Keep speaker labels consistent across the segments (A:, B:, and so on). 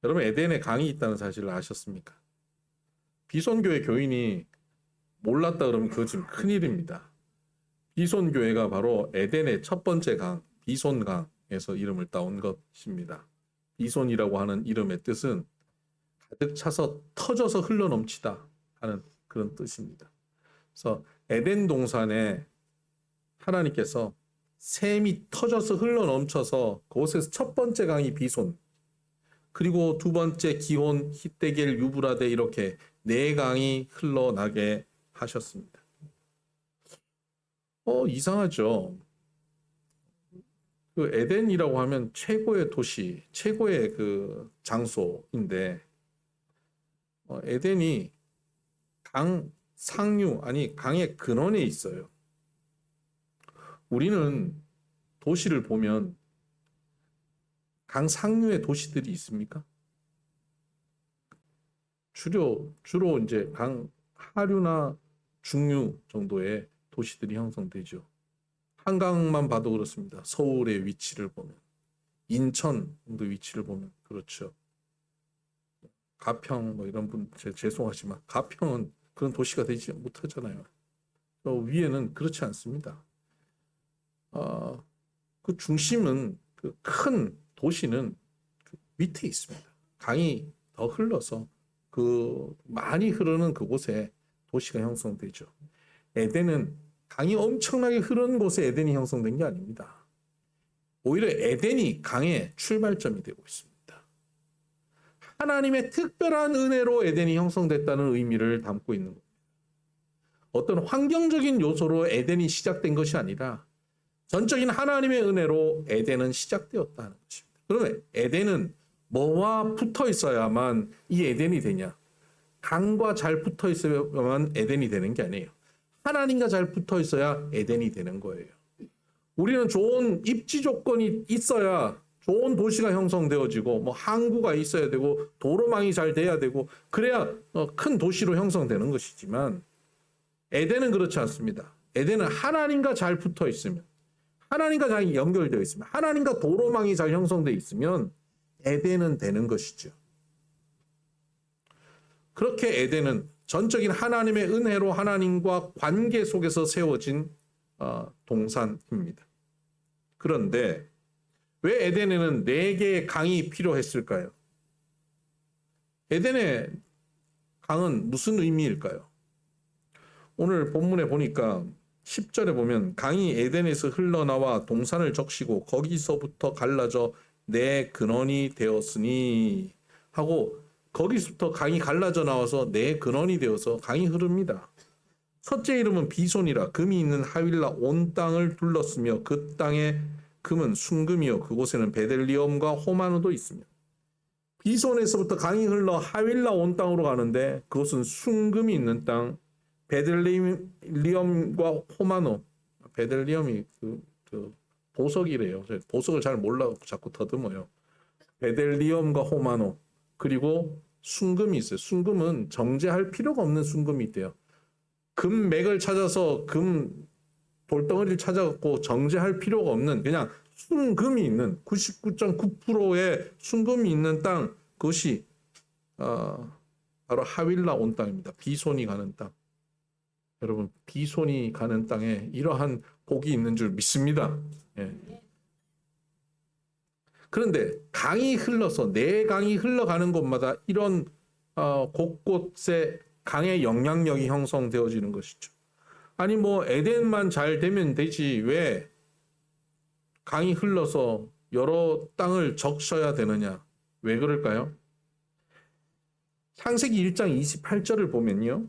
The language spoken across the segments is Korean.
A: 여러분 에덴에 강이 있다는 사실을 아셨습니까? 비손교회 교인이 몰랐다 그러면 그거 지금 큰일입니다. 비손교회가 바로 에덴의 첫 번째 강, 비손강에서 이름을 따온 것입니다. 비손이라고 하는 이름의 뜻은 가득 차서 터져서 흘러넘치다 하는 그런 뜻입니다. 그래서 에덴 동산에 하나님께서 샘이 터져서 흘러넘쳐서 그곳에서 첫 번째 강이 비손, 그리고 두 번째 기혼, 히데겔, 유브라데 이렇게 네 강이 흘러나게 하셨습니다. 이상하죠. 그 에덴이라고 하면 최고의 도시, 최고의 그 장소인데 에덴이 강 상류, 아니 강의 근원에 있어요. 우리는 도시를 보면 강 상류에 도시들이 있습니까? 주로 이제 강 하류나 중류 정도의 도시들이 형성되죠. 한강만 봐도 그렇습니다. 서울의 위치를 보면, 인천 정도 위치를 보면 그렇죠. 가평 뭐 이런 분 죄송하지만 가평은 그런 도시가 되지 못하잖아요. 위에는 그렇지 않습니다. 그 중심은 그 큰 도시는 그 밑에 있습니다. 강이 더 흘러서 그 많이 흐르는 그곳에 도시가 형성되죠. 에덴은 강이 엄청나게 흐르는 곳에 에덴이 형성된 게 아닙니다. 오히려 에덴이 강의 출발점이 되고 있습니다. 하나님의 특별한 은혜로 에덴이 형성됐다는 의미를 담고 있는 겁니다. 어떤 환경적인 요소로 에덴이 시작된 것이 아니라 전적인 하나님의 은혜로 에덴은 시작되었다는 것입니다. 그러면 에덴은 뭐와 붙어 있어야만 이 에덴이 되냐? 강과 잘 붙어 있어야만 에덴이 되는 게 아니에요. 하나님과 잘 붙어 있어야 에덴이 되는 거예요. 우리는 좋은 입지 조건이 있어야 좋은 도시가 형성되어지고 뭐 항구가 있어야 되고 도로망이 잘 돼야 되고 그래야 큰 도시로 형성되는 것이지만 에덴은 그렇지 않습니다. 에덴은 하나님과 잘 붙어 있으면, 하나님과 잘 연결되어 있으면, 하나님과 도로망이 잘 형성되어 있으면 에덴은 되는 것이죠. 그렇게 에덴은 전적인 하나님의 은혜로 하나님과 관계 속에서 세워진 동산입니다. 그런데 왜 에덴에는 4개의 강이 필요했을까요? 에덴의 강은 무슨 의미일까요? 오늘 본문에 보니까 10절에 보면 강이 에덴에서 흘러나와 동산을 적시고 거기서부터 갈라져 내 근원이 되었으니 하고 거기서부터 강이 갈라져 나와서 내 근원이 되어서 강이 흐릅니다. 첫째 이름은 비손이라 금이 있는 하윌라 온 땅을 둘렀으며 그 땅에 금은 순금이요 그곳에는 베델리엄과 호마노도 있으며 비손에서부터 강이 흘러 하윌라 온 땅으로 가는데 그것은 순금이 있는 땅 베델리엄과 호마노 베델리엄이 그 보석이래요. 보석을 잘 몰라 자꾸 더듬어요. 베델리엄과 호마노 그리고 순금이 있어요. 순금은 정제할 필요가 없는 순금이 있대요. 금맥을 찾아서 금 돌덩어리를 찾아갖고 정제할 필요가 없는 그냥 순금이 있는 99.9%의 순금이 있는 땅 그것이 바로 하윌라 온 땅입니다. 비손이 가는 땅. 여러분 비손이 가는 땅에 이러한 복이 있는 줄 믿습니다. 예. 그런데 강이 흘러서 네 강이 흘러가는 곳마다 이런 곳곳에 강의 영향력이 형성되어지는 것이죠. 아니 뭐 에덴만 잘 되면 되지 왜 강이 흘러서 여러 땅을 적셔야 되느냐? 왜 그럴까요? 창세기 1장 28절을 보면요.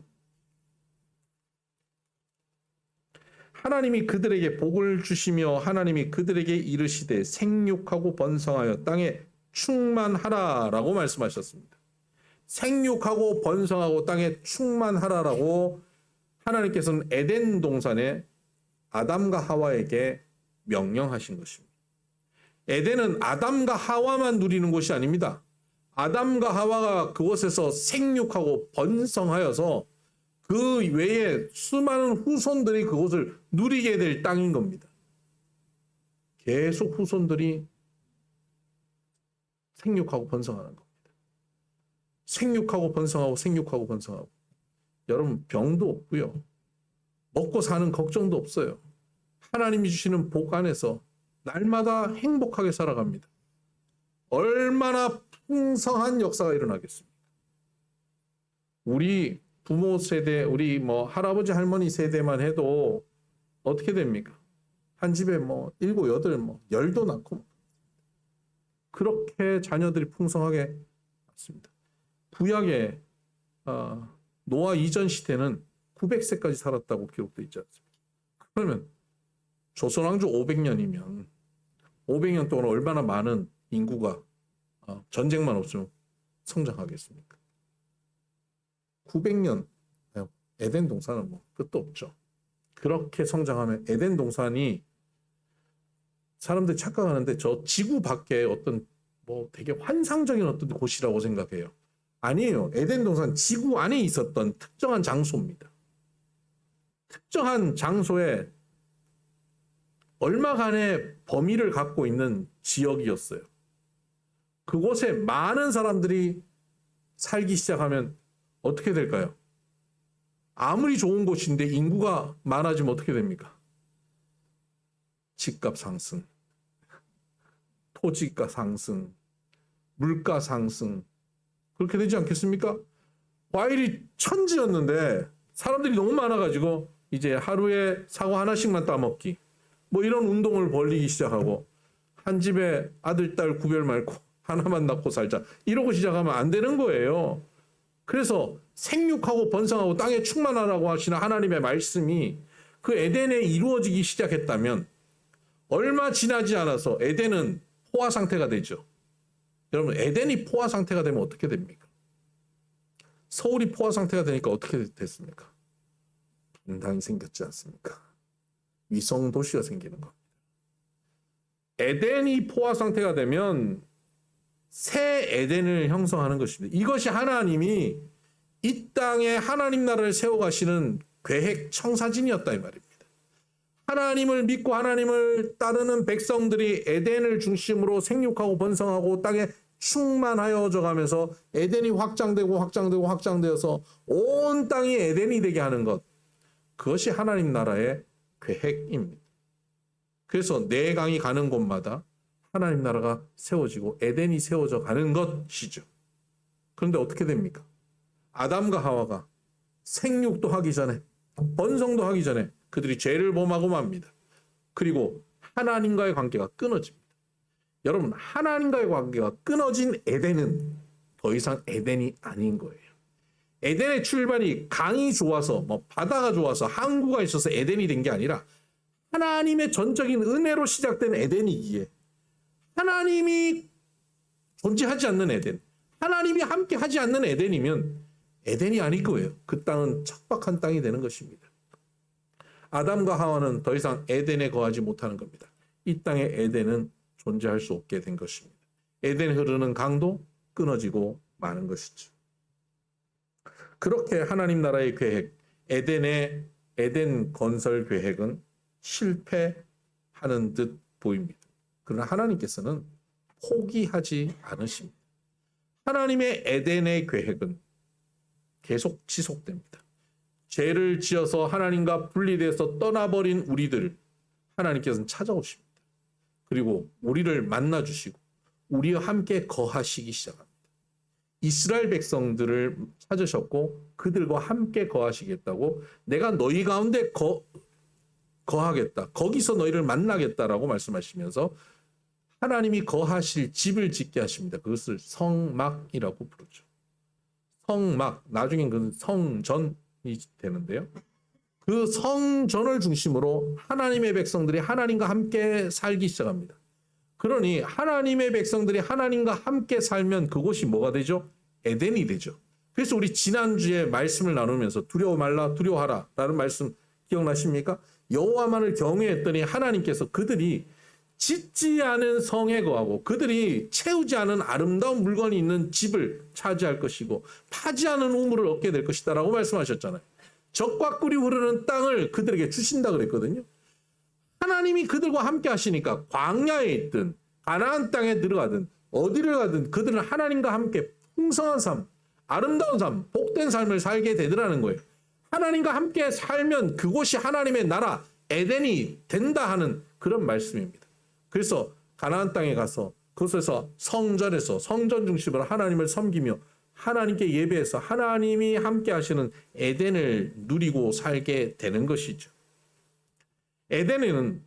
A: 하나님이 그들에게 복을 주시며 하나님이 그들에게 이르시되 생육하고 번성하여 땅에 충만하라라고 말씀하셨습니다. 생육하고 번성하고 땅에 충만하라라고 하나님께서는 에덴 동산에 아담과 하와에게 명령하신 것입니다. 에덴은 아담과 하와만 누리는 곳이 아닙니다. 아담과 하와가 그곳에서 생육하고 번성하여서 그 외에 수많은 후손들이 그곳을 누리게 될 땅인 겁니다. 계속 후손들이 생육하고 번성하는 겁니다. 생육하고 번성하고 생육하고 번성하고. 여러분 병도 없고요. 먹고 사는 걱정도 없어요. 하나님이 주시는 복 안에서 날마다 행복하게 살아갑니다. 얼마나 풍성한 역사가 일어나겠습니까? 우리 부모 세대, 우리 할아버지 할머니 세대만 해도 어떻게 됩니까? 한 집에 7, 8, 10도 낳고 그렇게 자녀들이 풍성하게 났습니다. 구약의 노아 이전 시대는 900세까지 살았다고 기록되어 있지 않습니까? 그러면 조선왕조 500년이면 500년 동안 얼마나 많은 인구가 전쟁만 없으면 성장하겠습니까? 900년 에덴 동산은 끝도 없죠. 그렇게 성장하면 에덴 동산이 사람들이 착각하는데 저 지구 밖에 어떤 되게 환상적인 어떤 곳이라고 생각해요. 아니에요. 에덴 동산 지구 안에 있었던 특정한 장소입니다. 특정한 장소에 얼마간의 범위를 갖고 있는 지역이었어요. 그곳에 많은 사람들이 살기 시작하면 어떻게 될까요? 아무리 좋은 곳인데 인구가 많아지면 어떻게 됩니까? 집값 상승, 토지가 상승, 물가 상승, 그렇게 되지 않겠습니까? 과일이 천지였는데 사람들이 너무 많아가지고 이제 하루에 사과 하나씩만 따먹기, 이런 운동을 벌이기 시작하고 한 집에 아들, 딸 구별 말고 하나만 낳고 살자 이러고 시작하면 안 되는 거예요. 그래서 생육하고 번성하고 땅에 충만하라고 하시는 하나님의 말씀이 그 에덴에 이루어지기 시작했다면 얼마 지나지 않아서 에덴은 포화 상태가 되죠. 여러분, 에덴이 포화 상태가 되면 어떻게 됩니까? 서울이 포화 상태가 되니까 어떻게 됐습니까? 분당이 생겼지 않습니까? 위성 도시가 생기는 겁니다. 에덴이 포화 상태가 되면 새 에덴을 형성하는 것입니다. 이것이 하나님이 이 땅에 하나님 나라를 세워가시는 계획 청사진이었다 이 말입니다. 하나님을 믿고 하나님을 따르는 백성들이 에덴을 중심으로 생육하고 번성하고 땅에 충만하여져 가면서 에덴이 확장되고 확장되고 확장되어서 온 땅이 에덴이 되게 하는 것, 그것이 하나님 나라의 계획입니다. 그래서 네 강이 가는 곳마다 하나님 나라가 세워지고 에덴이 세워져 가는 것이죠. 그런데 어떻게 됩니까? 아담과 하와가 생육도 하기 전에, 번성도 하기 전에 그들이 죄를 범하고 맙니다. 그리고 하나님과의 관계가 끊어집니다. 여러분, 하나님과의 관계가 끊어진 에덴은 더 이상 에덴이 아닌 거예요. 에덴의 출발이 강이 좋아서 바다가 좋아서 항구가 있어서 에덴이 된 게 아니라 하나님의 전적인 은혜로 시작된 에덴이기에, 하나님이 존재하지 않는 에덴, 하나님이 함께 하지 않는 에덴이면 에덴이 아닐 거예요. 그 땅은 척박한 땅이 되는 것입니다. 아담과 하와는 더 이상 에덴에 거하지 못하는 겁니다. 이 땅에 에덴은 존재할 수 없게 된 것입니다. 에덴 흐르는 강도 끊어지고 마는 것이죠. 그렇게 하나님 나라의 계획, 에덴 건설 계획은 실패하는 듯 보입니다. 그러나 하나님께서는 포기하지 않으십니다. 하나님의 에덴의 계획은 계속 지속됩니다. 죄를 지어서 하나님과 분리돼서 떠나버린 우리들, 하나님께서는 찾아오십니다. 그리고 우리를 만나주시고 우리와 함께 거하시기 시작합니다. 이스라엘 백성들을 찾으셨고 그들과 함께 거하시겠다고, 내가 너희 가운데 거하겠다, 거기서 너희를 만나겠다라고 말씀하시면서 하나님이 거하실 집을 짓게 하십니다. 그것을 성막이라고 부르죠. 성막, 나중엔 그 성전이 되는데요. 그 성전을 중심으로 하나님의 백성들이 하나님과 함께 살기 시작합니다. 그러니 하나님의 백성들이 하나님과 함께 살면 그곳이 뭐가 되죠? 에덴이 되죠. 그래서 우리 지난주에 말씀을 나누면서 두려워 말라 두려워하라 라는 말씀 기억나십니까? 여호와만을 경외했더니 하나님께서 그들이 짓지 않은 성에 거하고 그들이 채우지 않은 아름다운 물건이 있는 집을 차지할 것이고 파지 않은 우물을 얻게 될 것이다 라고 말씀하셨잖아요. 젖과 꿀이 흐르는 땅을 그들에게 주신다 그랬거든요. 하나님이 그들과 함께 하시니까 광야에 있든 가나안 땅에 들어가든 어디를 가든 그들은 하나님과 함께 풍성한 삶, 아름다운 삶, 복된 삶을 살게 되더라는 거예요. 하나님과 함께 살면 그곳이 하나님의 나라 에덴이 된다 하는 그런 말씀입니다. 그래서 가나안 땅에 가서 그곳에서 성전에서 성전 중심으로 하나님을 섬기며 하나님께 예배해서 하나님이 함께 하시는 에덴을 누리고 살게 되는 것이죠. 에덴에는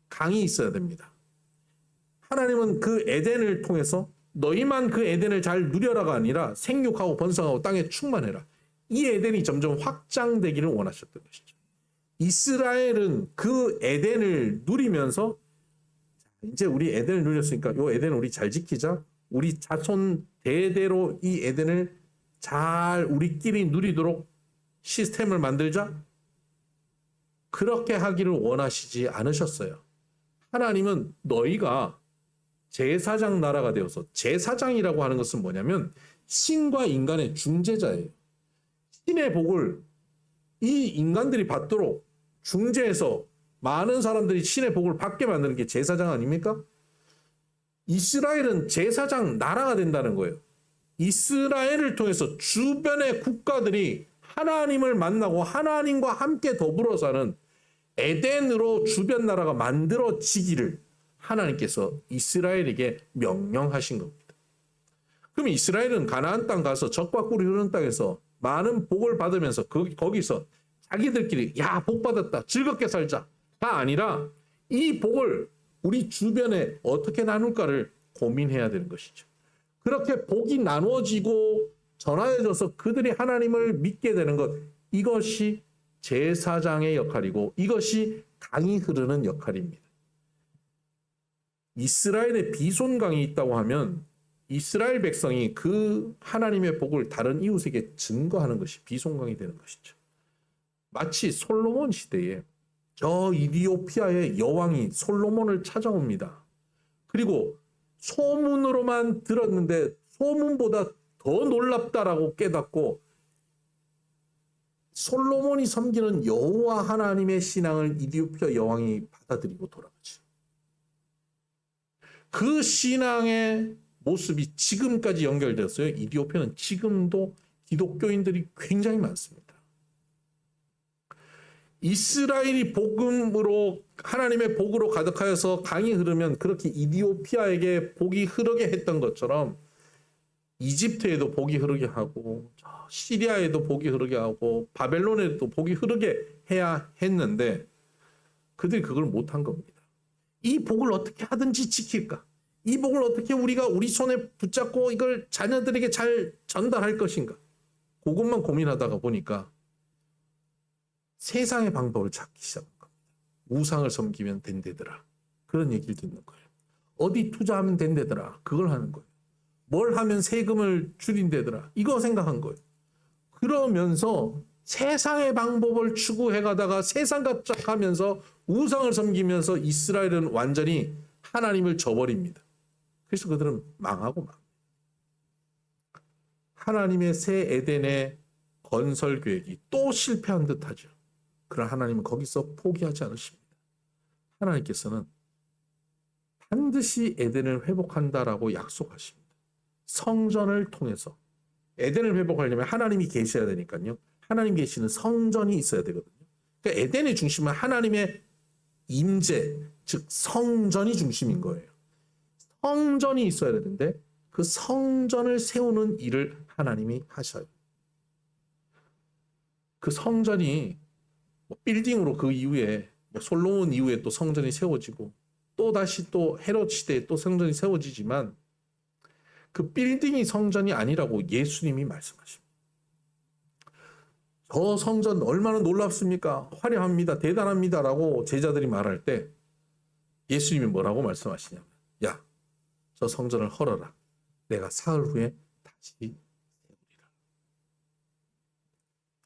A: 강이 있어야 됩니다. 하나님은 그 에덴을 통해서 너희만 그 에덴을 잘 누려라가 아니라 생육하고 번성하고 땅에 충만해라. 이 에덴이 점점 확장되기를 원하셨던 것이죠. 이스라엘은 그 에덴을 누리면서 이제 우리 에덴을 누렸으니까 이 에덴을 우리 잘 지키자. 우리 자손 대대로 이 에덴을 잘 우리끼리 누리도록 시스템을 만들자. 그렇게 하기를 원하시지 않으셨어요. 하나님은 너희가 제사장 나라가 되어서, 제사장이라고 하는 것은 뭐냐면 신과 인간의 중재자예요. 신의 복을 이 인간들이 받도록 중재해서 많은 사람들이 신의 복을 받게 만드는 게 제사장 아닙니까? 이스라엘은 제사장 나라가 된다는 거예요. 이스라엘을 통해서 주변의 국가들이 하나님을 만나고 하나님과 함께 더불어 사는 에덴으로 주변 나라가 만들어지기를 하나님께서 이스라엘에게 명령하신 겁니다. 그럼 이스라엘은 가나안 땅 가서 젖과 꿀이 흐르는 땅에서 많은 복을 받으면서 거기서 자기들끼리 야, 복 받았다, 즐겁게 살자가 아니라 이 복을 우리 주변에 어떻게 나눌까를 고민해야 되는 것이죠. 그렇게 복이 나누어지고 전하여져서 그들이 하나님을 믿게 되는 것, 이것이 제사장의 역할이고 이것이 강이 흐르는 역할입니다. 이스라엘에 비손강이 있다고 하면 이스라엘 백성이 그 하나님의 복을 다른 이웃에게 증거하는 것이 비손강이 되는 것이죠. 마치 솔로몬 시대에 저 이디오피아의 여왕이 솔로몬을 찾아옵니다. 그리고 소문으로만 들었는데 소문보다 더 놀랍다라고 깨닫고 솔로몬이 섬기는 여호와 하나님의 신앙을 이디오피아 여왕이 받아들이고 돌아가죠. 그 신앙의 모습이 지금까지 연결되었어요. 이디오피아는 지금도 기독교인들이 굉장히 많습니다. 이스라엘이 복음으로 하나님의 복으로 가득하여서 강이 흐르면 그렇게 이디오피아에게 복이 흐르게 했던 것처럼 이집트에도 복이 흐르게 하고 시리아에도 복이 흐르게 하고 바벨론에도 복이 흐르게 해야 했는데 그들이 그걸 못한 겁니다. 이 복을 어떻게 하든지 지킬까? 이 복을 어떻게 우리가 우리 손에 붙잡고 이걸 자녀들에게 잘 전달할 것인가? 그것만 고민하다가 보니까 세상의 방법을 찾기 시작한 겁니다. 우상을 섬기면 된대더라. 그런 얘기를 듣는 거예요. 어디 투자하면 된대더라. 그걸 하는 거예요. 뭘 하면 세금을 줄인대더라. 이거 생각한 거예요. 그러면서 세상의 방법을 추구해 가다가 세상 갑작하면서 우상을 섬기면서 이스라엘은 완전히 하나님을 저버립니다. 그래서 그들은 망하고 막. 하나님의 새 에덴의 건설 계획이 또 실패한 듯하죠. 그러나 하나님은 거기서 포기하지 않으십니다. 하나님께서는 반드시 에덴을 회복한다라고 약속하십니다. 성전을 통해서 에덴을 회복하려면 하나님이 계셔야 되니까요. 하나님 계시는 성전이 있어야 되거든요. 그러니까 에덴의 중심은 하나님의 임재, 즉 성전이 중심인 거예요. 성전이 있어야 되는데 그 성전을 세우는 일을 하나님이 하셔요. 그 성전이 빌딩으로 그 이후에 솔로몬 이후에 또 성전이 세워지고 또 다시 또 헤롯 시대에 또 성전이 세워지지만 그 빌딩이 성전이 아니라고 예수님이 말씀하십니다. 저 성전 얼마나 놀랍습니까? 화려합니다. 대단합니다라고 제자들이 말할 때 예수님이 뭐라고 말씀하시냐면 야, 저 성전을 헐어라. 내가 사흘 후에 다시 세우리라.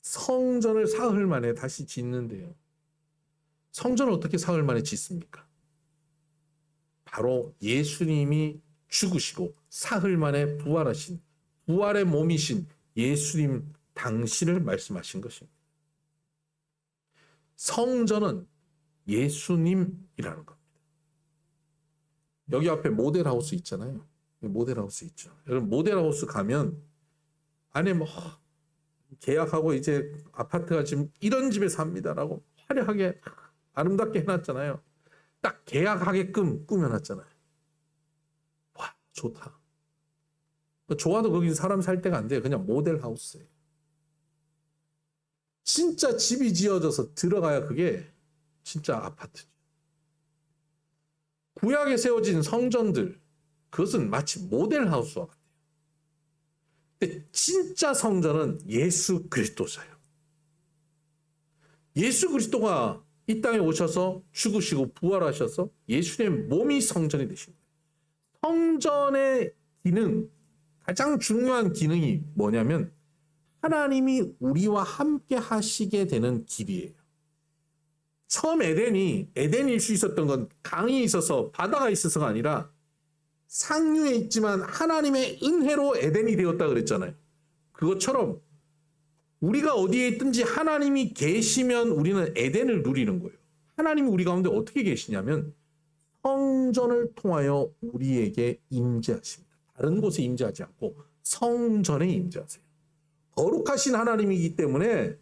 A: 성전을 사흘 만에 다시 짓는데요. 성전을 어떻게 사흘 만에 짓습니까? 바로 예수님이 죽으시고 사흘 만에 부활하신 부활의 몸이신 예수님 당신을 말씀하신 것입니다. 성전은 예수님이라는 겁니다. 여기 앞에 모델하우스 있잖아요. 모델하우스 있죠. 여러분 모델하우스 가면 안에 뭐 계약하고 이제 아파트가 지금 이런 집에 삽니다라고 화려하게 아름답게 해놨잖아요. 딱 계약하게끔 꾸며놨잖아요. 와, 좋다. 좋아도 거기 사람 살 데가 안 돼요. 그냥 모델 하우스예요. 진짜 집이 지어져서 들어가야 그게 진짜 아파트죠. 구약에 세워진 성전들, 그것은 마치 모델 하우스와 같아요. 근데 진짜 성전은 예수 그리스도잖아요. 예수 그리스도가 이 땅에 오셔서 죽으시고 부활하셔서 예수님의 몸이 성전이 되신 거예요. 성전의 기능, 가장 중요한 기능이 뭐냐면 하나님이 우리와 함께 하시게 되는 길이에요. 처음 에덴일 수 있었던 건 강이 있어서 바다가 있어서가 아니라 상류에 있지만 하나님의 은혜로 에덴이 되었다 그랬잖아요. 그것처럼 우리가 어디에 있든지 하나님이 계시면 우리는 에덴을 누리는 거예요. 하나님이 우리 가운데 어떻게 계시냐면 성전을 통하여 우리에게 임재하십니다. 다른 곳에 임재하지 않고 성전에 임재하세요. 거룩하신 하나님이기 때문에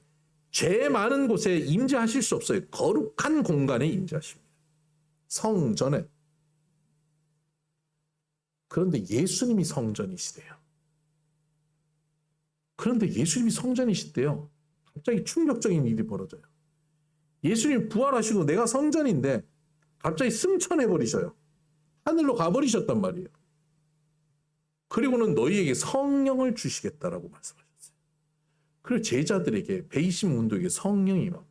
A: 죄 많은 곳에 임재하실 수 없어요. 거룩한 공간에 임재하십니다. 성전에. 그런데 예수님이 성전이시대요. 그런데 예수님이 성전이시대요. 갑자기 충격적인 일이 벌어져요. 예수님이 부활하시고 내가 성전인데 갑자기 승천해버리셔요. 하늘로 가버리셨단 말이에요. 그리고는 너희에게 성령을 주시겠다라고 말씀하셨어요. 그리고 제자들에게 베이신 문도에게 성령이 임합니다.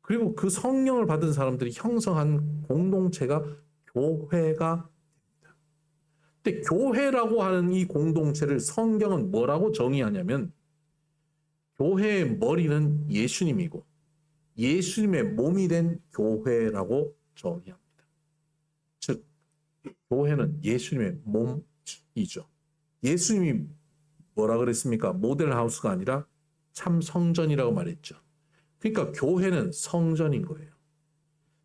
A: 그리고 그 성령을 받은 사람들이 형성한 공동체가 교회가 됩니다. 근데 교회라고 하는 이 공동체를 성경은 뭐라고 정의하냐면 교회의 머리는 예수님이고 예수님의 몸이 된 교회라고 정의합니다. 즉 교회는 예수님의 몸이죠. 예수님이 뭐라 그랬습니까? 모델 하우스가 아니라 참 성전이라고 말했죠. 그러니까 교회는 성전인 거예요.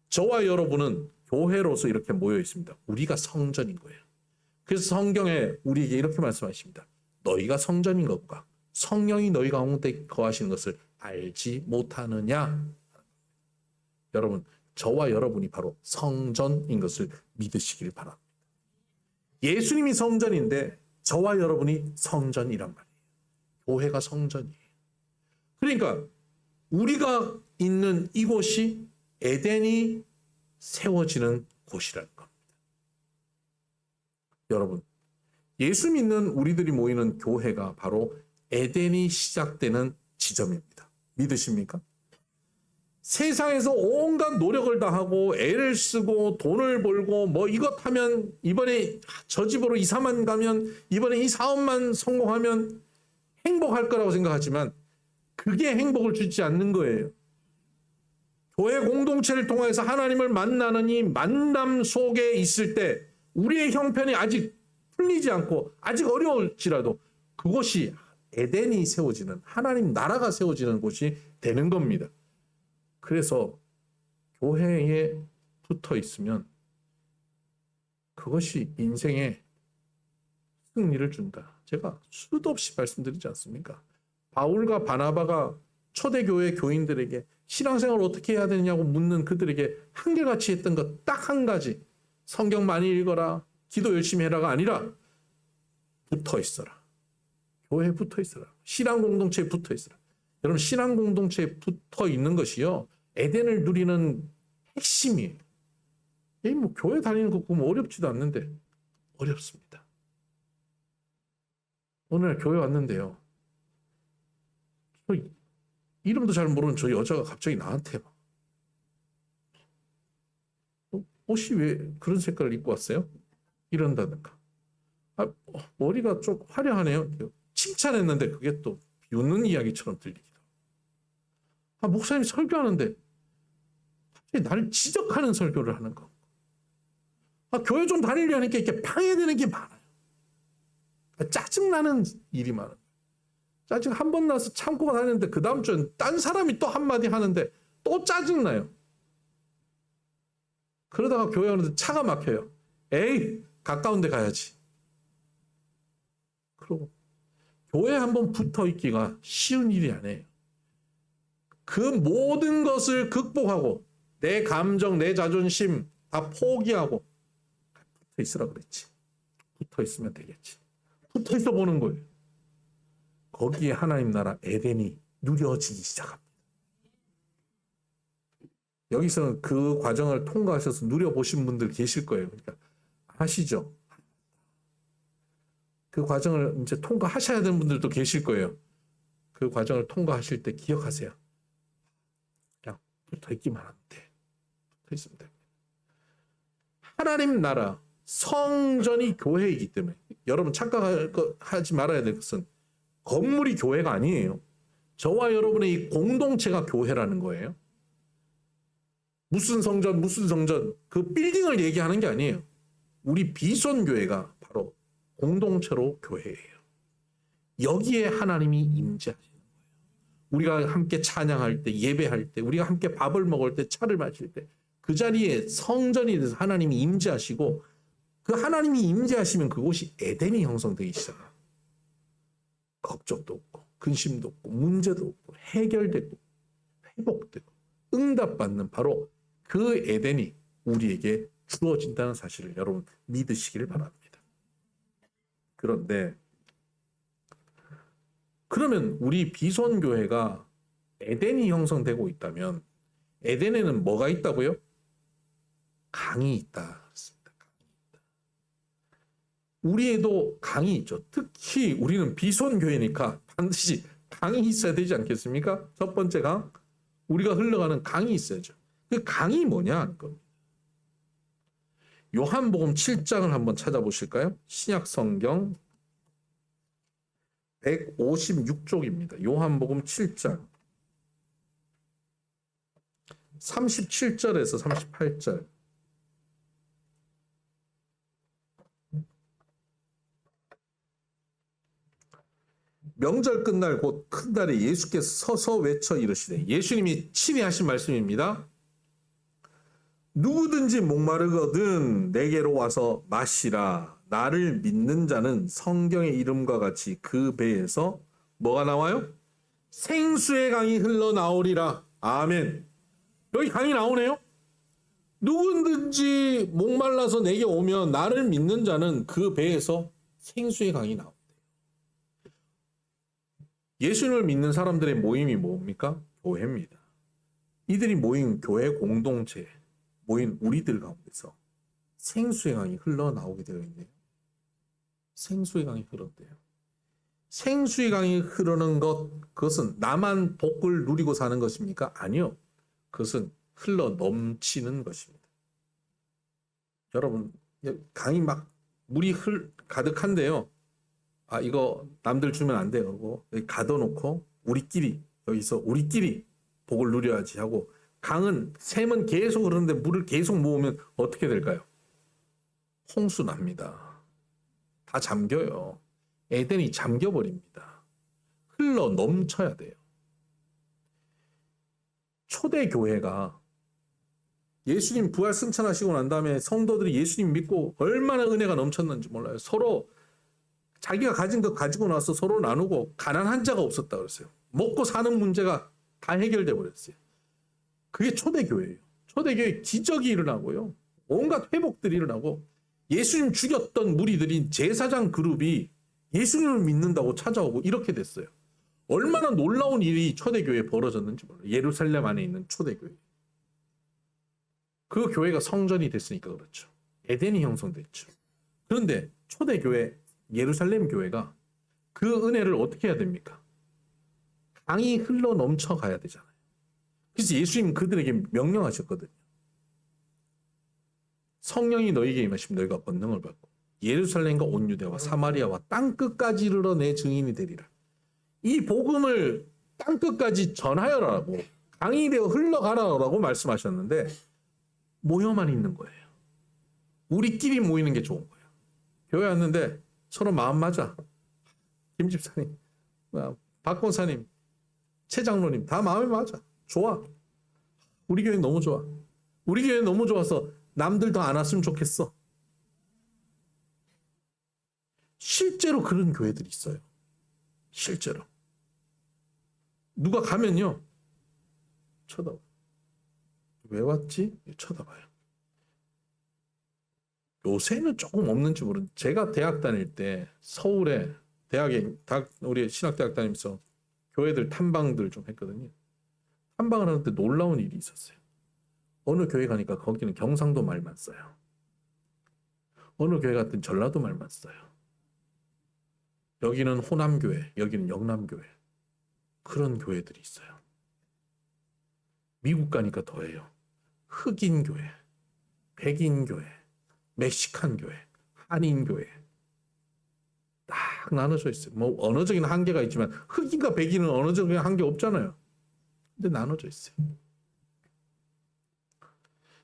A: 저와 여러분은 교회로서 이렇게 모여 있습니다. 우리가 성전인 거예요. 그래서 성경에 우리에게 이렇게 말씀하십니다. 너희가 성전인 것과 성령이 너희 가운데 거하시는 것을 알지 못하느냐? 여러분, 저와 여러분이 바로 성전인 것을 믿으시길 바랍니다. 예수님이 성전인데 저와 여러분이 성전이란 말이에요. 교회가 성전이에요. 그러니까 우리가 있는 이곳이 에덴이 세워지는 곳이라는 겁니다. 여러분, 예수 믿는 우리들이 모이는 교회가 바로 에덴이 시작되는 지점입니다. 믿으십니까? 세상에서 온갖 노력을 다하고 애를 쓰고 돈을 벌고 뭐 이것 하면 이번에 저 집으로 이사만 가면 이번에 이 사업만 성공하면 행복할 거라고 생각하지만 그게 행복을 주지 않는 거예요. 교회 공동체를 통해서 하나님을 만나는 이 만남 속에 있을 때 우리의 형편이 아직 풀리지 않고 아직 어려울지라도 그곳이 에덴이 세워지는 하나님 나라가 세워지는 곳이 되는 겁니다. 그래서 교회에 붙어 있으면 그것이 인생에 승리를 준다. 제가 수도 없이 말씀드리지 않습니까? 바울과 바나바가 초대교회 교인들에게 신앙생활을 어떻게 해야 되느냐고 묻는 그들에게 한결같이 했던 것 딱 한 가지. 성경 많이 읽어라. 기도 열심히 해라가 아니라 붙어 있어라. 교회에 붙어 있어라. 신앙 공동체에 붙어 있어라. 여러분 신앙 공동체에 붙어 있는 것이요. 에덴을 누리는 핵심이에요. 뭐 교회 다니는 거 보면 어렵지도 않는데 어렵습니다. 오늘 교회 왔는데요. 이름도 잘 모르는 저 여자가 갑자기 나한테 막 옷이 왜 그런 색깔을 입고 왔어요? 이런다든가. 머리가 좀 화려하네요. 칭찬했는데 그게 또 비웃는 이야기처럼 들리기도. 목사님이 설교하는데 갑자기 나를 지적하는 설교를 하는 거. 교회 좀 다니려니까 이렇게 방해되는 게 많아요. 짜증나는 일이 많아요. 짜증 한 번 나서 참고 다니는데 그 다음 주엔 딴 사람이 또 한마디 하는데 또 짜증나요. 그러다가 교회 오는데 차가 막혀요. 에이 가까운 데 가야지. 그러고 교회 한번 붙어 있기가 쉬운 일이 아니에요. 그 모든 것을 극복하고 내 감정, 내 자존심 다 포기하고 붙어 있으라 그랬지. 붙어 있으면 되겠지. 붙어 있어 보는 거예요. 거기에 하나님 나라 에덴이 누려지기 시작합니다. 여기서는 그 과정을 통과하셔서 누려보신 분들 계실 거예요. 그러니까 아시죠? 그 과정을 이제 통과하셔야 되는 분들도 계실 거예요. 그 과정을 통과하실 때 기억하세요. 그냥 붙어 있기만 하면 돼. 붙어 있으면 돼. 하나님 나라 성전이 교회이기 때문에 여러분 착각하지 말아야 될 것은 건물이 교회가 아니에요. 저와 여러분의 이 공동체가 교회라는 거예요. 무슨 성전 그 빌딩을 얘기하는 게 아니에요. 우리 비손교회가 바로 공동체로 교회예요. 여기에 하나님이 임재하시는 거예요. 우리가 함께 찬양할 때, 예배할 때, 우리가 함께 밥을 먹을 때, 차를 마실 때 그 자리에 성전이 돼서 하나님이 임재하시고 그 하나님이 임재하시면 그곳이 에덴이 형성되기 시작해요. 걱정도 없고 근심도 없고 문제도 없고 해결되고 회복되고 응답받는 바로 그 에덴이 우리에게 주어진다는 사실을 여러분 믿으시기를 바랍니다. 그런데 그러면 우리 비손교회가 에덴이 형성되고 있다면 에덴에는 뭐가 있다고요? 강이 있다. 우리에도 강이 있죠. 특히 우리는 비손교회니까 반드시 강이 있어야 되지 않겠습니까? 첫 번째 강, 우리가 흘러가는 강이 있어야죠. 그 강이 뭐냐 하는 겁니다. 요한복음 7장을 한번 찾아보실까요? 신약성경 156쪽입니다. 요한복음 7장 37절에서 38절. 명절 끝날 곧 큰 날에 예수께서 서서 외쳐 이르시되, 예수님이 친히 하신 말씀입니다. 누구든지 목마르거든 내게로 와서 마시라. 나를 믿는 자는 성경의 이름과 같이 그 배에서 뭐가 나와요? 생수의 강이 흘러나오리라. 아멘. 여기 강이 나오네요. 누구든지 목말라서 내게 오면 나를 믿는 자는 그 배에서 생수의 강이 나옵니다. 예수님을 믿는 사람들의 모임이 뭡니까? 교회입니다. 이들이 모인 교회 공동체, 모인 우리들 가운데서 생수의 강이 흘러나오게 되어 있네요. 생수의 강이 흐른대요. 생수의 강이 흐르는 것, 그것은 나만 복을 누리고 사는 것입니까? 아니요. 그것은 흘러 넘치는 것입니다. 여러분, 강이 막 물이 가득한데요. 아, 이거 남들 주면 안 돼요. 그거 여기 가둬놓고 여기서 우리끼리 복을 누려야지 하고, 샘은 계속 흐르는데 물을 계속 모으면 어떻게 될까요? 홍수 납니다. 다 잠겨요. 에덴이 잠겨버립니다. 흘러 넘쳐야 돼요. 초대교회가 예수님 부활 승천하시고 난 다음에 성도들이 예수님 믿고 얼마나 은혜가 넘쳤는지 몰라요. 서로 자기가 가진 것 가지고 나서 서로 나누고 가난한 자가 없었다 그랬어요. 먹고 사는 문제가 다 해결돼 버렸어요. 그게 초대교회예요. 초대교회 기적이 일어나고요. 온갖 회복들이 일어나고, 예수님 죽였던 무리들인 제사장 그룹이 예수님을 믿는다고 찾아오고 이렇게 됐어요. 얼마나 놀라운 일이 초대교회에 벌어졌는지 몰라요. 예루살렘 안에 있는 초대교회. 그 교회가 성전이 됐으니까 그렇죠. 에덴이 형성됐죠. 그런데 초대교회 예루살렘 교회가 그 은혜를 어떻게 해야 됩니까? 강이 흘러 넘쳐가야 되잖아요. 그래서 예수님 그들에게 명령하셨거든요. 성령이 너희에게 임하시면 너희가 권능을 받고 예루살렘과 온 유대와 사마리아와 땅끝까지 이르러 내 증인이 되리라. 이 복음을 땅끝까지 전하여라고, 강이 되어 흘러가라라고 말씀하셨는데 모여만 있는 거예요. 우리끼리 모이는 게 좋은 거예요. 교회 왔는데 서로 마음 맞아. 김 집사님, 박 권사님, 최 장로님 다 마음이 맞아. 좋아. 우리 교회 너무 좋아. 우리 교회 너무 좋아서 남들 더 안 왔으면 좋겠어. 실제로 그런 교회들이 있어요. 실제로. 누가 가면요. 쳐다봐. 왜 왔지? 쳐다봐요. 요새는 조금 없는지 모르는데 제가 대학 다닐 때 서울에 우리 신학대학 다니면서 교회들 탐방들 좀 했거든요. 탐방을 하는데 놀라운 일이 있었어요. 어느 교회 가니까 거기는 경상도 말만 써요. 어느 교회 갔더니 전라도 말만 써요. 여기는 호남교회, 여기는 영남교회. 그런 교회들이 있어요. 미국 가니까 더해요. 흑인 교회, 백인 교회, 멕시칸 교회, 한인 교회. 딱 나눠져 있어요. 뭐 언어적인 한계가 있지만 흑인과 백인은 언어적인 한계 없잖아요. 근데 나눠져 있어요.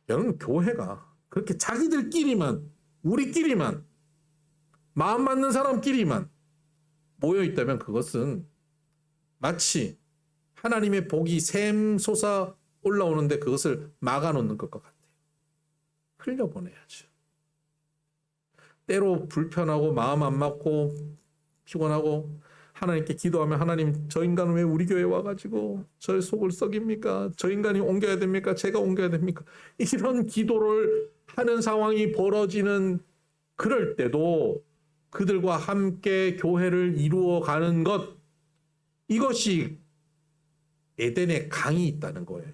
A: 여러분, 교회가 그렇게 자기들끼리만, 우리끼리만, 마음 맞는 사람끼리만 모여 있다면 그것은 마치 하나님의 복이 샘솟아 올라오는데 그것을 막아놓는 것과 같아요. 흘려보내야죠. 때로 불편하고 마음 안 맞고 피곤하고 하나님께 기도하면 하나님, 저 인간은 왜 우리 교회에 와가지고 저의 속을 썩입니까? 저 인간이 옮겨야 됩니까? 제가 옮겨야 됩니까? 이런 기도를 하는 상황이 벌어지는 그럴 때도 그들과 함께 교회를 이루어가는 것, 이것이 에덴의 강이 있다는 거예요.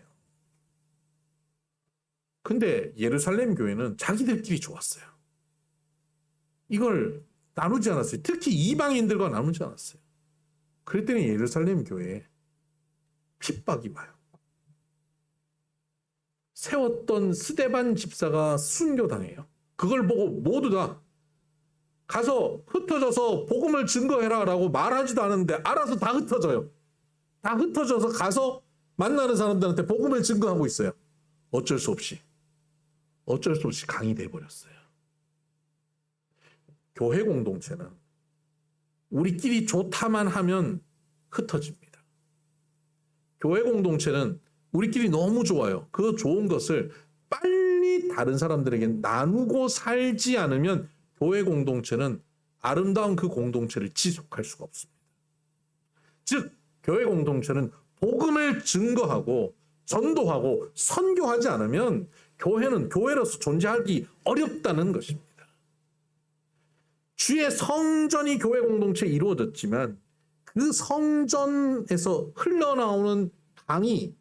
A: 근데 예루살렘 교회는 자기들끼리 좋았어요. 이걸 나누지 않았어요. 특히 이방인들과 나누지 않았어요. 그랬더니 예루살렘 교회에 핍박이 와요. 세웠던 스데반 집사가 순교당해요. 그걸 보고 모두 다 가서 흩어져서 복음을 증거해라 라고 말하지도 않았는데 알아서 다 흩어져요. 다 흩어져서 가서 만나는 사람들한테 복음을 증거하고 있어요. 어쩔 수 없이 강이 돼버렸어요. 교회 공동체는 우리끼리 좋다만 하면 흩어집니다. 교회 공동체는 우리끼리 너무 좋아요. 그 좋은 것을 빨리 다른 사람들에게 나누고 살지 않으면 교회 공동체는 아름다운 그 공동체를 지속할 수가 없습니다. 즉, 교회 공동체는 복음을 증거하고 전도하고 선교하지 않으면 교회는 교회로서 존재하기 어렵다는 것입니다. 주의 성전이 교회 공동체에 이루어졌지만 그 성전에서 흘러나오는 강이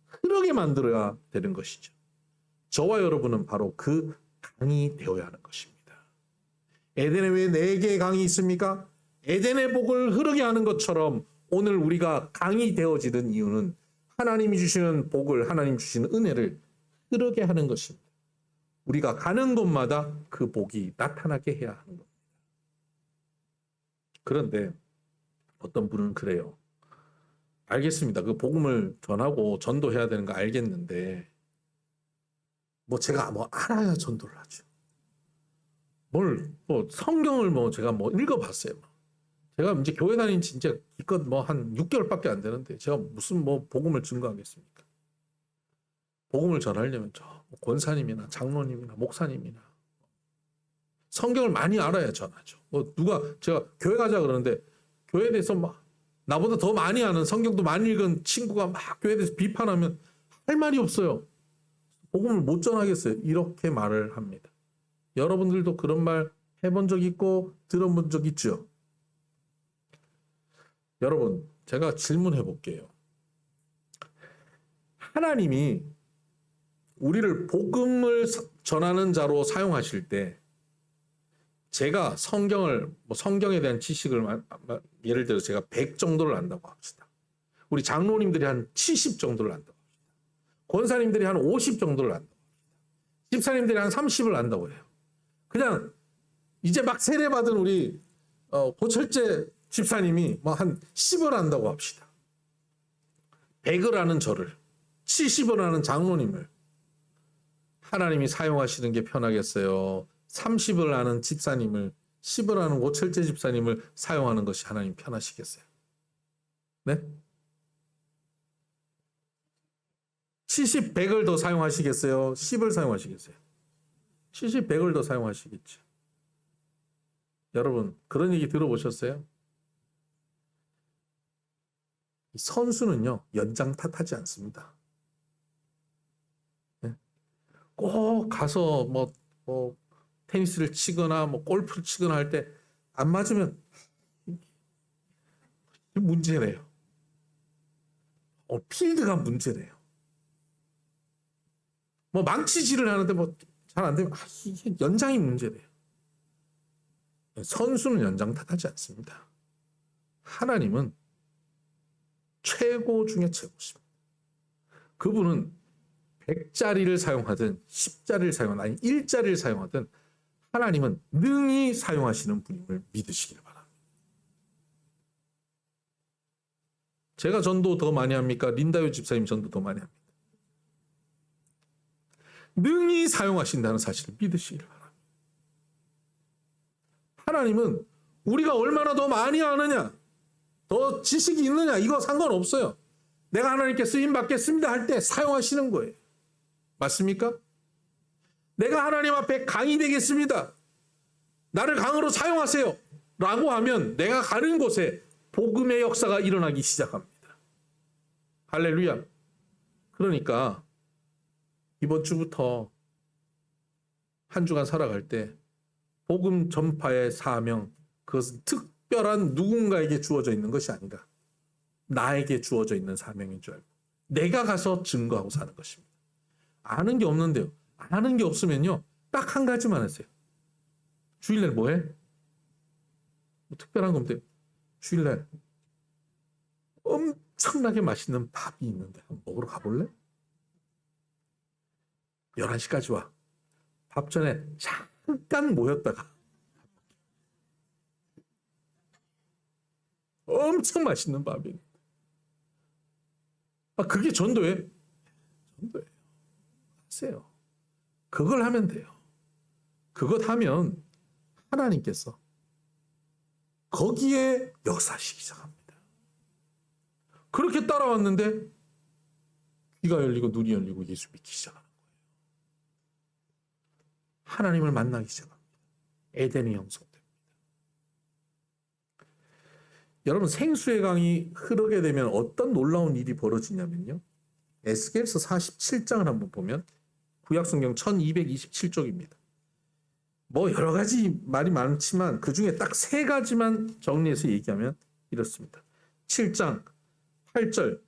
A: 흐르게 만들어야 되는 것이죠. 저와 여러분은 바로 그 강이 되어야 하는 것입니다. 에덴에 왜 4개의 강이 있습니까? 에덴의 복을 흐르게 하는 것처럼 오늘 우리가 강이 되어지는 이유는 하나님이 주시는 복을, 하나님 주시는 은혜를 흐르게 하는 것입니다. 우리가 가는 곳마다 그 복이 나타나게 해야 하는 겁니다. 그런데 어떤 분은 그래요. 알겠습니다. 그 복음을 전하고 전도해야 되는 거 알겠는데 제가 알아야 전도를 하죠. 성경을 제가 읽어봤어요. 제가 이제 교회 다닌 진짜 기껏 한 6개월밖에 안 되는데 제가 무슨 복음을 증거하겠습니까? 복음을 전하려면 권사님이나 장로님이나 목사님이나 성경을 많이 알아야 전하죠. 제가 교회 가자 그러는데 교회에 대해서 나보다 더 많이 아는, 성경도 많이 읽은 친구가 교회에 대해서 비판하면 할 말이 없어요. 복음을 못 전하겠어요. 이렇게 말을 합니다. 여러분들도 그런 말 해본 적 있고 들어본 적 있죠? 여러분, 제가 질문해 볼게요. 하나님이 우리를 복음을 전하는 자로 사용하실 때 제가 성경에 대한 지식을 예를 들어 제가 100 정도를 안다고 합시다. 우리 장로님들이 한 70 정도를 안다고 합시다. 권사님들이 한 50 정도를 안다고 합시다. 집사님들이 한 30을 안다고 해요. 그냥 이제 막 세례받은 우리 고철재 집사님이 한 10을 안다고 합시다. 100을 아는 저를, 70을 아는 장로님을 하나님이 사용하시는 게 편하겠어요? 30을 아는 집사님을, 10을 아는 고철재 집사님을 사용하는 것이 하나님 편하시겠어요? 네? 70, 100을 더 사용하시겠어요? 10을 사용하시겠어요? 70, 100을 더 사용하시겠죠. 여러분, 그런 얘기 들어보셨어요? 선수는요, 연장 탓하지 않습니다. 네? 꼭 가서 뭐 테니스를 치거나 뭐 골프를 치거나 할 때 안 맞으면 문제래요. 필드가 문제래요. 뭐 망치질을 하는데 뭐 잘 안 되면 이게 연장이 문제래요. 선수는 연장 탓하지 않습니다. 하나님은 최고 중에 최고십니다. 그분은 100자리를 사용하든 10자리를 사용하든 아니 1자리를 사용하든 하나님은 능히 사용하시는 분임을 믿으시길 바랍니다. 제가 전도 더 많이 합니까? 린다요 집사님 전도 더 많이 합니다. 능히 사용하신다는 사실을 믿으시길 바랍니다. 하나님은 우리가 얼마나 더 많이 아느냐, 더 지식이 있느냐 이거 상관없어요. 내가 하나님께 쓰임 받겠습니다 할 때 사용하시는 거예요. 맞습니까? 내가 하나님 앞에 강이 되겠습니다. 나를 강으로 사용하세요. 라고 하면 내가 가는 곳에 복음의 역사가 일어나기 시작합니다. 할렐루야. 그러니까 이번 주부터 한 주간 살아갈 때 복음 전파의 사명, 그것은 특별한 누군가에게 주어져 있는 것이 아니라 나에게 주어져 있는 사명인 줄 알고 내가 가서 증거하고 사는 것입니다. 아는 게 없는데요. 아는 게 없으면요. 딱 한 가지만 하세요. 주일날 뭐해? 뭐 특별한 건데 주일날 엄청나게 맛있는 밥이 있는데 한번 먹으러 가볼래? 11시까지 와. 밥 전에 잠깐 모였다가 엄청 맛있는 밥이. 그게 전도예요? 전도예요. 하세요. 그걸 하면 돼요. 그것 하면 하나님께서 거기에 역사하시기 시작합니다. 그렇게 따라왔는데 귀가 열리고 눈이 열리고 예수 믿기 시작합니다. 하나님을 만나기 시작합니다. 에덴이 형성됩니다. 여러분 생수의 강이 흐르게 되면 어떤 놀라운 일이 벌어지냐면요. 에스겔서 47장을 한번 보면 구약성경 1227쪽입니다. 뭐 여러 가지 말이 많지만 그중에 딱 3가지만 정리해서 얘기하면 이렇습니다. 7장 8절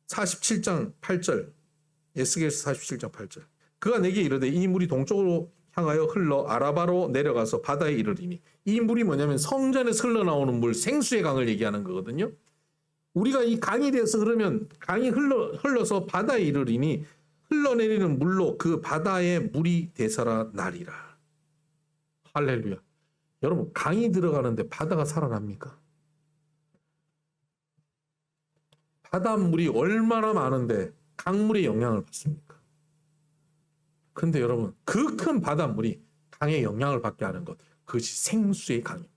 A: 47장 8절 에스겔서 47장 8절 그가 내게 이르되 이 물이 동쪽으로 향하여 흘러 아라바로 내려가서 바다에 이르리니 이 물이 뭐냐면 성전에서 흘러나오는 물 생수의 강을 얘기하는 거거든요. 우리가 이 강이 되어서 그러면 강이 흘러서 바다에 이르리니 흘러내리는 물로 그 바다에 물이 되살아 나리라. 할렐루야. 여러분 강이 들어가는데 바다가 살아납니까? 바닷물이 얼마나 많은데 강물의 영향을 받습니까? 근데 여러분 그 큰 바닷물이 강의 영향을 받게 하는 것 그것이 생수의 강입니다.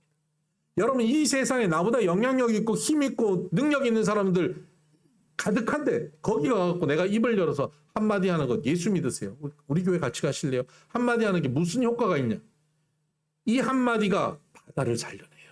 A: 여러분 이 세상에 나보다 영향력 있고 힘 있고 능력 있는 사람들 가득한데 거기 가갖고 내가 입을 열어서 한마디 하는 것 예수 믿으세요. 우리 교회 같이 가실래요? 한마디 하는 게 무슨 효과가 있냐? 이 한마디가 바다를 살려내요.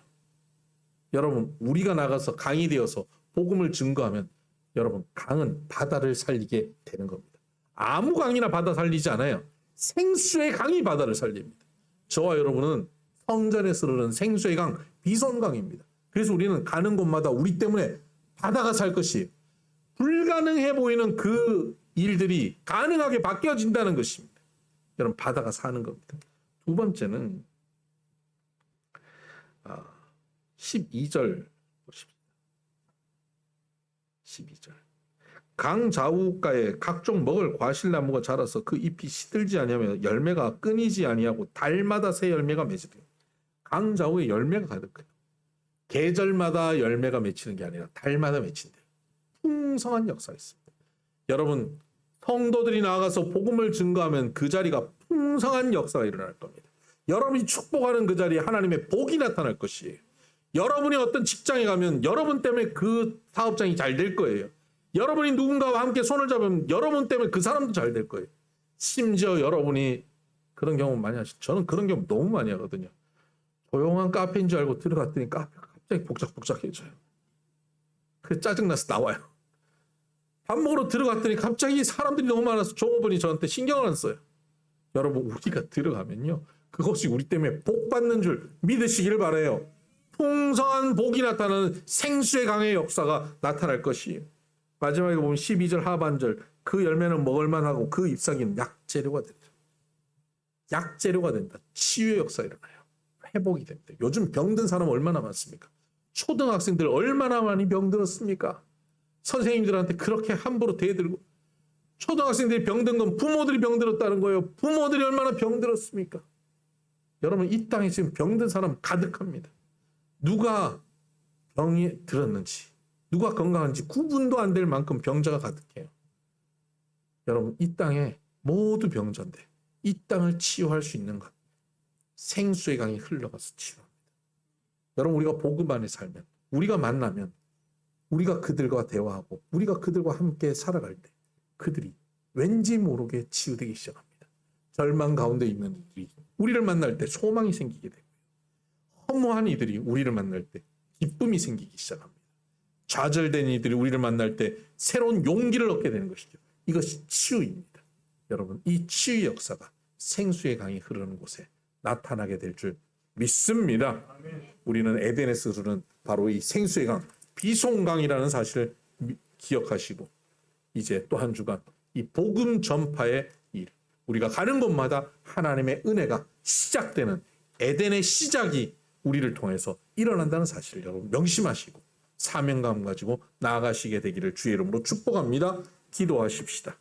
A: 여러분 우리가 나가서 강이 되어서 복음을 증거하면 여러분 강은 바다를 살리게 되는 겁니다. 아무 강이나 바다 살리지 않아요. 생수의 강이 바다를 살립니다. 저와 여러분은 성전에서 흐르는 생수의 강, 비손강입니다. 그래서 우리는 가는 곳마다 우리 때문에 바다가 살 것이에요. 불가능해 보이는 그 일들이 가능하게 바뀌어진다는 것입니다. 여러분 바다가 사는 겁니다. 두 번째는 12절 보십시오. 12절 강 좌우가에 각종 먹을 과실나무가 자라서 그 잎이 시들지 아니하며 열매가 끊이지 아니하고 달마다 새 열매가 맺으리라. 강 좌우에 열매가 가득해요. 계절마다 열매가 맺히는 게 아니라 달마다 맺힌대요. 풍성한 역사가 있습니다. 여러분 성도들이 나아가서 복음을 증거하면 그 자리가 풍성한 역사가 일어날 겁니다. 여러분이 축복하는 그 자리에 하나님의 복이 나타날 것이에요. 여러분이 어떤 직장에 가면 여러분 때문에 그 사업장이 잘 될 거예요. 여러분이 누군가와 함께 손을 잡으면 여러분 때문에 그 사람도 잘 될 거예요. 심지어 여러분이 그런 경우 많이 하시죠. 저는 그런 경우 너무 많이 하거든요. 조용한 카페인 줄 알고 들어갔더니 카페가 갑자기 복작복작해져요. 그 짜증나서 나와요. 밥 먹으러 들어갔더니 갑자기 사람들이 너무 많아서 종업원이 저한테 신경을 안 써요. 여러분, 우리가 들어가면요, 그것이 우리 때문에 복 받는 줄 믿으시길 바라요. 풍성한 복이 나타나는 생수의 강의 역사가 나타날 것이에요. 마지막에 보면 12절 하반절, 그 열매는 먹을만 하고 그 잎사귀는 약재료가 된다. 약재료가 된다. 치유의 역사가 일어나요. 회복이 됩니다. 요즘 병든 사람 얼마나 많습니까? 초등학생들 얼마나 많이 병들었습니까? 선생님들한테 그렇게 함부로 대들고, 초등학생들이 병든 건 부모들이 병들었다는 거예요. 부모들이 얼마나 병들었습니까? 여러분, 이 땅에 지금 병든 사람 가득합니다. 누가 병이 들었는지, 누가 건강한지 구분도 안 될 만큼 병자가 가득해요. 여러분, 이 땅에 모두 병자인데 이 땅을 치유할 수 있는 것, 생수의 강이 흘러가서 치유합니다. 여러분, 우리가 복음 안에 살면, 우리가 만나면, 우리가 그들과 대화하고 우리가 그들과 함께 살아갈 때 그들이 왠지 모르게 치유되기 시작합니다. 절망 가운데 있는 이들이 우리를 만날 때 소망이 생기게 되고요. 허무한 이들이 우리를 만날 때 기쁨이 생기기 시작합니다. 좌절된 이들이 우리를 만날 때 새로운 용기를 얻게 되는 것이죠. 이것이 치유입니다. 여러분, 이 치유의 역사가 생수의 강이 흐르는 곳에 나타나게 될 줄 믿습니다. 우리는 에덴에서 흐르는 바로 이 생수의 강, 비송강이라는 사실을 기억하시고, 이제 또 한 주간 이 복음 전파의 일, 우리가 가는 곳마다 하나님의 은혜가 시작되는 에덴의 시작이 우리를 통해서 일어난다는 사실을 여러분 명심하시고 사명감 가지고 나아가시게 되기를 주의 이름으로 축복합니다. 기도하십시다.